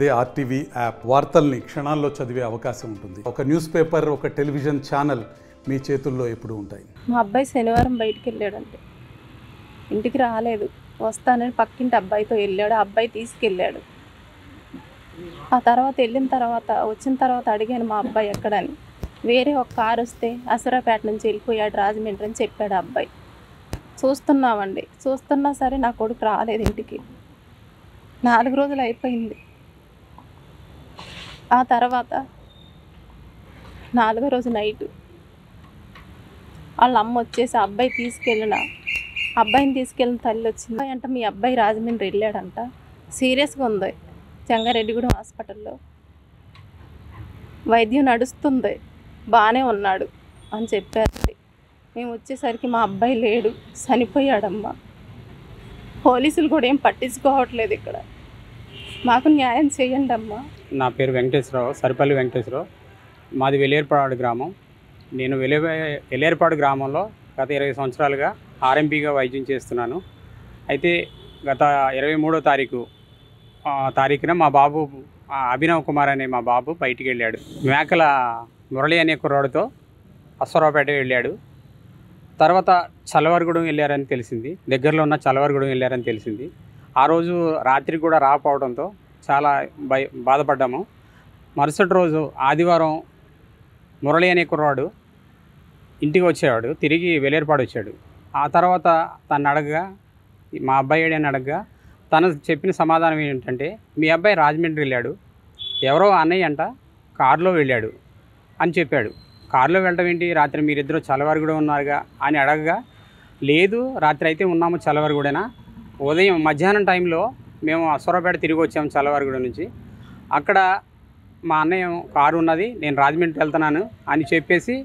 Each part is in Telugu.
అదే ఆర్టీవీ యాప్ వార్తల్ని క్షణాల్లో చదివే అవకాశం ఉంటుంది. ఒక న్యూస్ పేపర్, ఒక టెలివిజన్ ఛానల్ మీ చేతుల్లో ఎప్పుడూ ఉంటాయి. మా అబ్బాయి శనివారం బయటికి వెళ్ళాడంటే ఇంటికి రాలేదు. వస్తానని పక్కింటి అబ్బాయితో వెళ్ళాడు. ఆ అబ్బాయి తీసుకెళ్ళాడు. ఆ తర్వాత వచ్చిన తర్వాత అడిగాను మా అబ్బాయి ఎక్కడని. వేరే ఒక కారు వస్తే అసురాపేట నుంచి వెళ్ళిపోయాడు రాజమండ్రి అని చెప్పాడు ఆ అబ్బాయి. చూస్తున్నామండి. చూస్తున్నా సరే నా కొడుకు రాలేదు ఇంటికి. 4 రోజులు అయిపోయింది. ఆ తర్వాత 4వ రోజు నైటు వాళ్ళ అమ్మ వచ్చేసి అబ్బాయిని తీసుకెళ్ళిన తల్లి వచ్చింది అంటే మీ అబ్బాయి రాజమండ్రి వెళ్ళాడంట, సీరియస్గా ఉంది, చెంగారెడ్డిగూడెం హాస్పిటల్లో వైద్యం నడుస్తుంది, బాగానే ఉన్నాడు అని చెప్పారు. మేము వచ్చేసరికి మా అబ్బాయి లేడు, చనిపోయాడమ్మా. పోలీసులు కూడా ఏం పట్టించుకోవట్లేదు. ఇక్కడ మాకు న్యాయం చేయండి అమ్మా. నా పేరు వెంకటేశ్వరరావు, సరిపల్లి వెంకటేశ్వరరావు. మాది వెలేరుపాడు గ్రామం. నేను వెలేరుపాడు గ్రామంలో గత 20 సంవత్సరాలుగా ఆర్ఎంపీగా వైద్యం చేస్తున్నాను. అయితే గత 23వ తారీఖున మా బాబు అభినవ్ కుమార్ అనే మా బాబు బయటికి వెళ్ళాడు. మేకల మురళి అనే కుర్రాడితో అశ్వరావుపేట వెళ్ళాడు. తర్వాత చలవరగూడెం వెళ్ళారని తెలిసింది. దగ్గరలో ఉన్న చలవరగూడెం వెళ్ళారని తెలిసింది. ఆ రోజు రాత్రి కూడా రాకపోవడంతో చాలా బాధపడ్డాము. మరుసటి రోజు ఆదివారం మురళి అనే కుర్రాడు ఇంటికి వచ్చేవాడు, తిరిగి వెలేరుపాడు వచ్చాడు. ఆ తర్వాత తను అడగగా, మా అబ్బాయి అని అడగగా తను చెప్పిన సమాధానం ఏంటంటే, మీ అబ్బాయి రాజమండ్రి వెళ్ళాడు, ఎవరో అన్నయ్య అంట కారులో వెళ్ళాడు అని చెప్పాడు. కారులో వెళ్ళడం ఏంటి, రాత్రి మీరిద్దరూ చలవరగూడెం ఉన్నారుగా అని అడగగా, లేదు రాత్రి అయితే ఉన్నాము చలవరగూడెనా, ఉదయం మధ్యాహ్నం టైంలో మేము అశ్వరావుపేట తిరిగి వచ్చాము చలవరగూడెం నుంచి, అక్కడ మా అన్నయ్య కారు ఉన్నది, నేను రాజమండ్రి వెళ్తున్నాను అని చెప్పేసి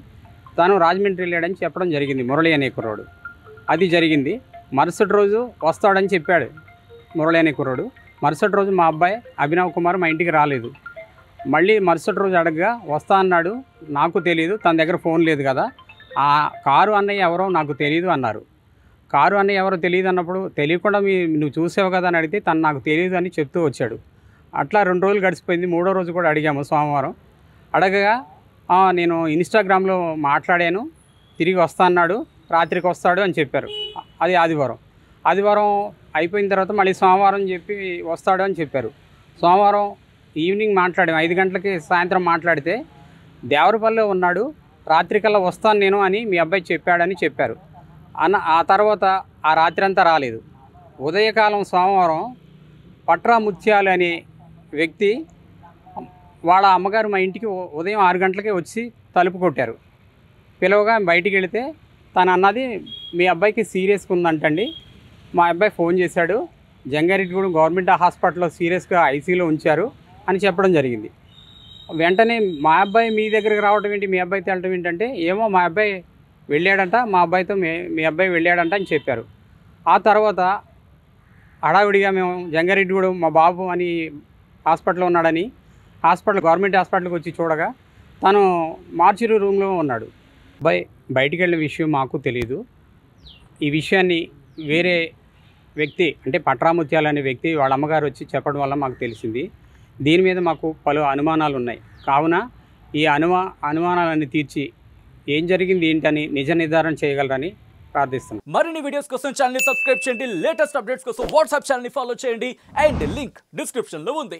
తను రాజమండ్రి వెళ్ళాడని చెప్పడం జరిగింది మురళి అనే కుర్రాడు. అది జరిగింది. మరుసటి రోజు వస్తాడని చెప్పాడు మురళి అనే కుర్రాడు. మరుసటి రోజు మా అబ్బాయి అభినవ్ కుమార్ మా ఇంటికి రాలేదు. మళ్ళీ మరుసటి రోజు అడగగా వస్తా అన్నాడు, నాకు తెలియదు, తన దగ్గర ఫోన్ లేదు కదా, ఆ కారు అన్నయ్య ఎవరో నాకు తెలియదు అన్నారు. కారు అన్నయ్య ఎవరో తెలియదు అన్నప్పుడు, తెలియకుండా నువ్వు చూసావు కదా అని అడిగితే తను నాకు తెలియదు అని చెప్తూ వచ్చాడు. అట్లా 2 రోజులు గడిచిపోయింది. 3వ రోజు కూడా అడిగాము సోమవారం. అడగగా నేను ఇన్స్టాగ్రామ్లో మాట్లాడాను, తిరిగి వస్తా అన్నాడు, రాత్రికి వస్తాడు అని చెప్పారు. అది ఆదివారం అయిపోయిన తర్వాత మళ్ళీ సోమవారం చెప్పి వస్తాడు అని చెప్పారు. సోమవారం ఈవినింగ్ మాట్లాడాము, 5 గంటలకి సాయంత్రం మాట్లాడితే దేవరపల్లిలో ఉన్నాడు, రాత్రికల్లా వస్తాను నేను అని మీ అబ్బాయి చెప్పాడని చెప్పారు. ఆ తర్వాత ఆ రాత్రి అంతా రాలేదు. ఉదయకాలం సోమవారం పట్రా ముత్యాలు అనే వ్యక్తి వాళ్ళ అమ్మగారు మా ఇంటికి ఉదయం 6 గంటలకే వచ్చి తలుపు కొట్టారు. పిలవగా బయటికి వెళితే తను అన్నది, మీ అబ్బాయికి సీరియస్గా ఉందంటండి, మా అబ్బాయి ఫోన్ చేశాడు, జంగారెడ్డిగూడెం గవర్నమెంట్ హాస్పిటల్లో సీరియస్గా ఐసీయూలో ఉంచారు అని చెప్పడం జరిగింది. వెంటనే మా అబ్బాయి మీ దగ్గరికి రావడం ఏంటి, మీ అబ్బాయి తేలటం ఏంటంటే, ఏమో మా అబ్బాయి వెళ్ళాడంట, మా అబ్బాయితో మీ అబ్బాయి వెళ్ళాడంట అని చెప్పారు. ఆ తర్వాత హడావిడిగా మేము జంగారెడ్డిగూడెం మా బాబు అని హాస్పిటల్లో ఉన్నాడని గవర్నమెంట్ హాస్పిటల్కి వచ్చి చూడగా తను మార్చురీ రూమ్లో ఉన్నాడు. బయటికి వెళ్ళిన విషయం మాకు తెలియదు. ఈ విషయాన్ని వేరే వ్యక్తి అంటే పట్రాముత్యాలు అనే వ్యక్తి వాళ్ళ అమ్మగారు వచ్చి చెప్పడం వల్ల మాకు తెలిసింది. దీని మీద మాకు పలు అనుమానాలు ఉన్నాయి. కావున ఈ అనుమానాలన్నీ తీర్చి ఏం జరిగింది ఏంటని నిజ నిర్ధారణ చేయగలరని ప్రార్థిస్తున్నాం. మరిన్ని వీడియోస్ కోసం ఛానల్ ని సబ్స్క్రైబ్ చేయండి, లేటెస్ట్ అప్డేట్స్ కోసం వాట్సాప్ ఛానల్ ని ఫాలో చేయండి అండ్ లింక్ డిస్క్రిప్షన్ లో ఉంది.